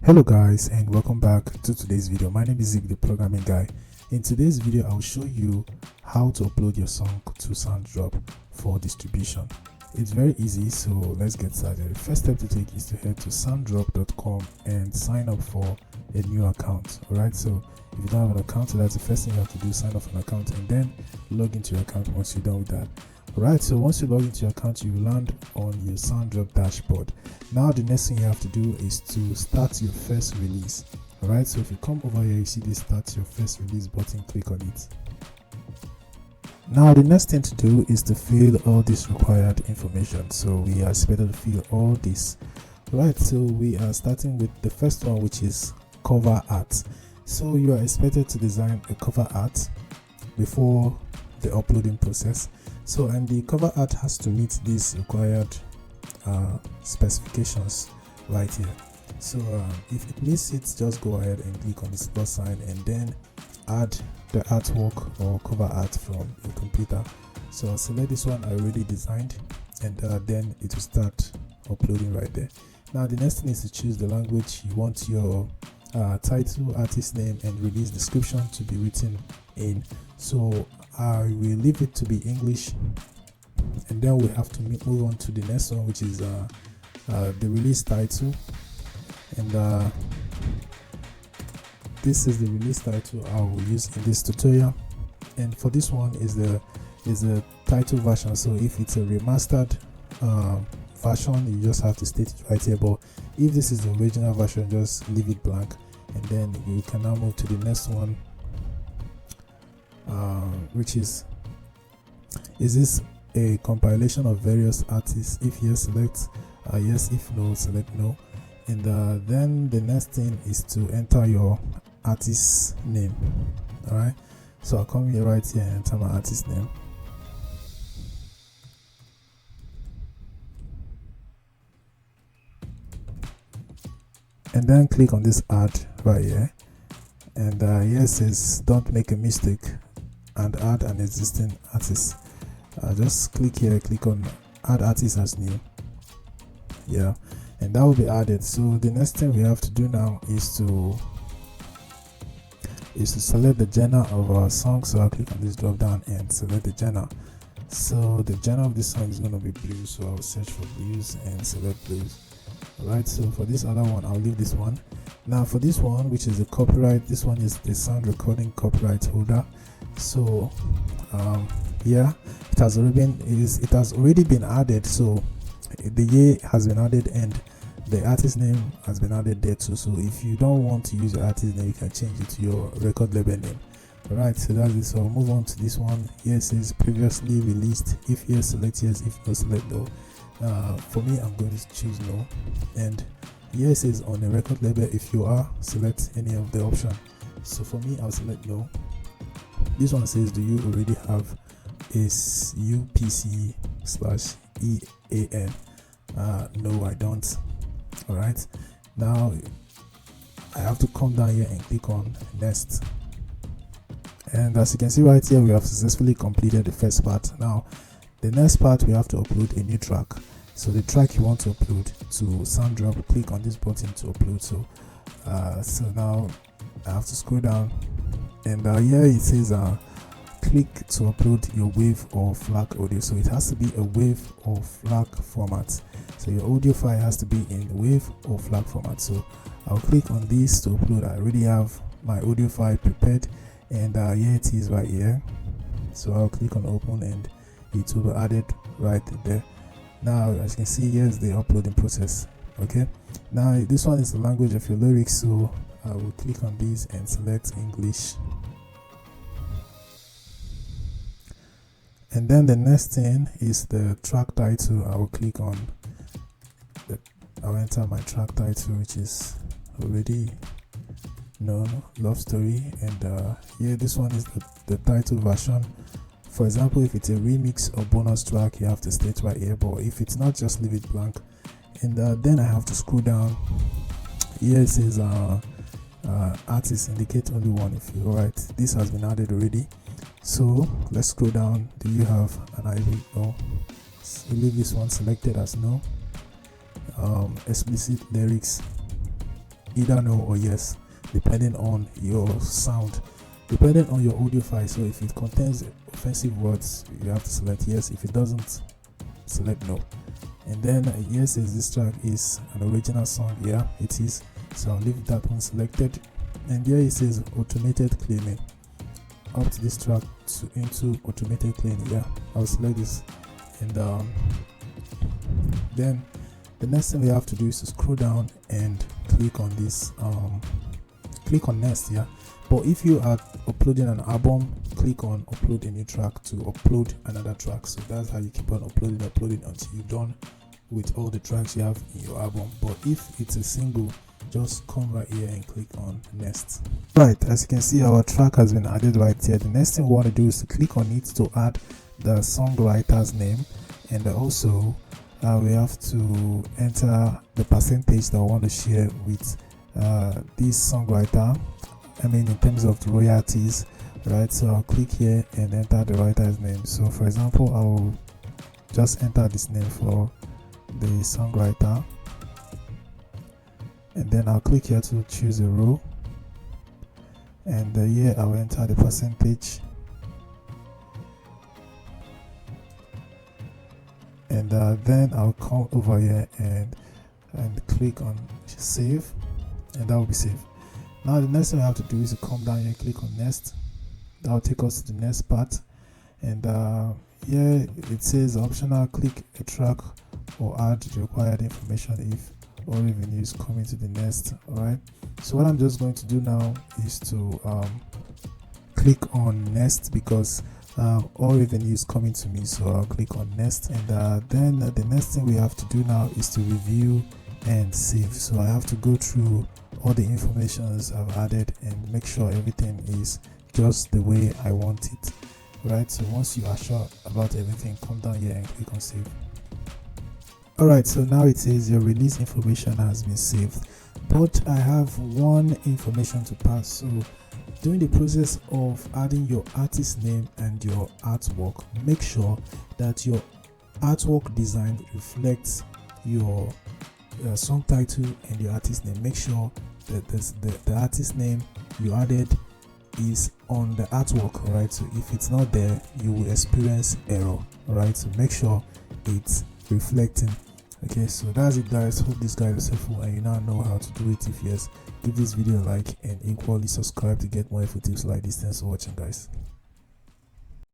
Hello guys, and welcome back to today's video. My name is Zig, the programming guy. In today's video I'll show you how to upload your song to Soundrop for distribution. It's very easy, so let's get started. The first step to take is to head to soundrop.com and sign up for a new account. Alright, so if you don't have an account, that's the first thing you have to do, sign up for an account and then log into your account once you're done with that. Alright, so once you log into your account, you land on your Soundrop dashboard. Now the next thing you have to do is to start your first release. Alright, so if you come over here, you see this start your first release button, click on it. Now the next thing to do is to fill all this required information. So we are expected to fill all this. Right, so we are starting with the first one, which is cover art. So you are expected to design a cover art before the uploading process. So, and the cover art has to meet these required specifications right here. So if it meets it, just go ahead and click on this plus sign and then add the artwork or cover art from your computer. So I'll select this one I already designed, and then it will start uploading right there. Now the next thing is to choose the language you want your title, artist name and release description to be written in. So I will leave it to be English, and then we have to move on to the next one, which is the release title. And this is the release title I will use in this tutorial, and for this one is the title version. So if it's a remastered version, you just have to state it right here, but if this is the original version, just leave it blank, and then you can now move to the next one, which is this a compilation of various artists? If yes, select yes. If no, select no. And then the next thing is to enter your artist name. All right, so I'll come here right here and enter my artist name. And then click on this add right here, and here it says don't make a mistake and add an existing artist. Just click here, click on add artist as new, yeah, and that will be added. So the next thing we have to do now is to select the genre of our song. So I'll click on this drop down and select the genre. So the genre of this song is going to be blues, so I'll search for blues and select blues. Alright, so for this other one I'll leave this one. Now for this one, which is the copyright, this one is the sound recording copyright holder. So yeah, it has already been added. So the year has been added and the artist name has been added there too. So if you don't want to use your artist name, you can change it to your record label name. Alright, so that's it. So I'll move on to this one. Here it says previously released. If yes, select yes. If no, select no. For me, I'm going to choose no. And here it says on a record label. If you are, select any of the option. So for me, I'll select no. This one says, do you already have a UPC/EAN? No, I don't. Alright, now I have to come down here and click on next, and as you can see right here, we have successfully completed the first part. Now the next part, we have to upload a new track. So the track you want to upload to Soundrop, click on this button to upload. So so now I have to scroll down, and here it says click to upload your wave or FLAC audio. So it has to be a wave or FLAC format. So your audio file has to be in wave or FLAC format. So I'll click on this to upload. I already have my audio file prepared, and here it is right here. So I'll click on open and it will be added right there. Now as you can see, here's the uploading process. Okay, now this one is the language of your lyrics, so I will click on this and select English. And then the next thing is the track title. I will click on I'll enter my track title, which is already known, love story. And here, this one is the title version. For example, if it's a remix or bonus track, you have to state right here, but if it's not, just leave it blank. And then I have to scroll down. Here it says artist indicate only one. If you're right, this has been added already. So let's scroll down. Do you have an ID? No. So leave this one selected as no. Explicit lyrics. either no or yes, depending on your sound, depending on your audio file. So if it contains offensive words, you have to select yes. If it doesn't, select no. And then yes, is this track is an original song? Yeah, it is. So I'll leave that one selected. And here it says automated cleaning. Up to this track into automated cleaning. Yeah, I'll select this. And then the next thing we have to do is to scroll down and click on this. Click on next. Yeah. But if you are uploading an album, click on upload a new track to upload another track. So that's how you keep on uploading until you're done with all the tracks you have in your album. But if it's a single, just come right here and click on next. Right, as you can see, our track has been added right here. The next thing we want to do is to click on it to add the songwriter's name, and also we have to enter the percentage that we want to share with this songwriter. I mean, in terms of the royalties, right? So I'll click here and enter the writer's name. So for example, I'll just enter this name for the songwriter, and then I'll click here to choose a row, and here I'll enter the percentage, and then I'll come over here and click on save, and that will be saved. Now the next thing we have to do is to come down here, click on next. That will take us to the next part, and here it says optional, click a track or add the required information if all revenues coming to the next. Alright, so what I'm just going to do now is to click on next, because all revenues coming to me. So I'll click on next, and then the next thing we have to do now is to review and save. So I have to go through all the informations I've added and make sure everything is just the way I want it. Right, so once you are sure about everything, come down here and click on save. Alright, so now it says your release information has been saved, but I have one information to pass. So during the process of adding your artist name and your artwork, make sure that your artwork design reflects your song title and your artist name. Make sure that the artist name you added is on the artwork. Alright, so if it's not there, you will experience error. Alright, so make sure it's reflecting. Okay, so that's it, guys. Hope this guide is helpful and you now know how to do it. If yes, give this video a like and equally subscribe to get more info tips like this. Thanks for watching, guys.